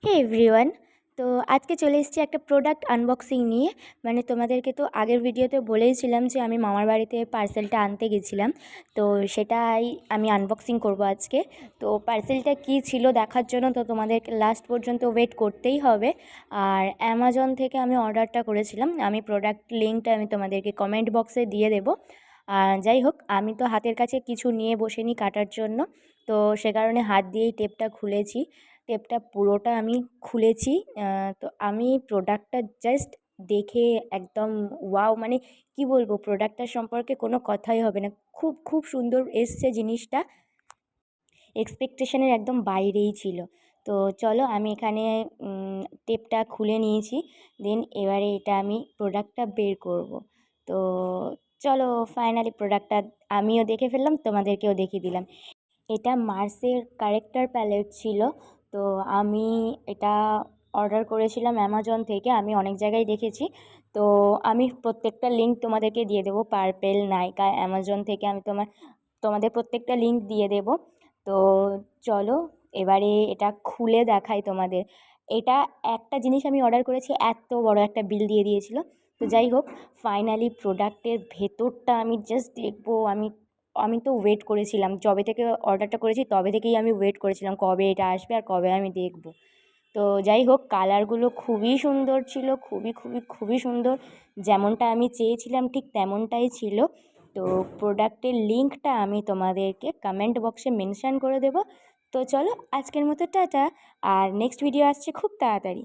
হে everyone. তো আজকে চলে এসেছি একটা প্রোডাক্ট আনবক্সিং নিয়ে। মানে তোমাদেরকে তো আগের ভিডিওতে বলেইছিলাম যে আমি মামার বাড়িতে পার্সেলটা আনতে গেছিলাম, তো সেটাই আমি আনবক্সিং করব আজকে। তো পার্সেলটা কী ছিল দেখার জন্য তো তোমাদেরকে লাস্ট পর্যন্ত ওয়েট করতেই হবে। আর অ্যামাজন থেকে আমি অর্ডারটা করেছিলাম, আমি প্রোডাক্ট লিঙ্কটা আমি তোমাদেরকে কমেন্ট বক্সে দিয়ে দেবো। আর যাই হোক, আমি তো হাতের কাছে কিছু নিয়ে বসিনি কাটার জন্য, তো সে কারণে হাত দিয়েই টেপটা খুলেছি। টেপটা পুরোটা আমি খুলেছি। তো আমি প্রোডাক্টটা জাস্ট দেখে একদম ওয়াও, মানে কি বলবো, প্রোডাক্টটার সম্পর্কে কোনো কথাই হবে না। খুব খুব সুন্দর এসছে জিনিসটা, এক্সপেকটেশনের একদম বাইরেই ছিল। তো চলো, আমি এখানে টেপটা খুলে নিয়েছি, দেন এবারে এটা আমি প্রোডাক্টটা বের করব। তো চলো, ফাইনালি প্রোডাক্টটা আমিও দেখে ফেললাম, তোমাদেরকেও দেখিয়ে দিলাম। এটা মার্সের কারেক্টার প্যালেট ছিল। তো আমি এটা অর্ডার করেছিলাম অ্যামাজন থেকে, আমি অনেক জায়গায় দেখেছি। তো আমি প্রত্যেকটা লিঙ্ক তোমাদেরকে দিয়ে দেবো, পার্পেল, নাইকা, অ্যামাজন থেকে আমি তোমাদের প্রত্যেকটা লিঙ্ক দিয়ে দেবো। তো চলো, এবারে এটা খুলে দেখাই তোমাদের। এটা একটা জিনিস আমি অর্ডার করেছি, এত বড় একটা বিল দিয়ে দিয়েছিল। তো যাই হোক, ফাইনালি প্রোডাক্টের ভেতরটা আমি জাস্ট দেখবো। আমি আমি তো ওয়েট করেছিলাম, যবে থেকে অর্ডারটা করেছি তবে থেকেই আমি ওয়েট করেছিলাম কবে এটা আসবে আর কবে আমি দেখব। তো যাই হোক, কালারগুলো খুবই সুন্দর ছিল, খুবই খুবই খুবই সুন্দর। যেমনটা আমি চেয়েছিলাম ঠিক তেমনটাই ছিল। তো প্রোডাক্টের লিঙ্কটা আমি তোমাদেরকে কমেন্ট বক্সে মেনশন করে দেবো। তো চলো, আজকের মতো টাটা। আর নেক্সট ভিডিও আসছে খুব তাড়াতাড়ি।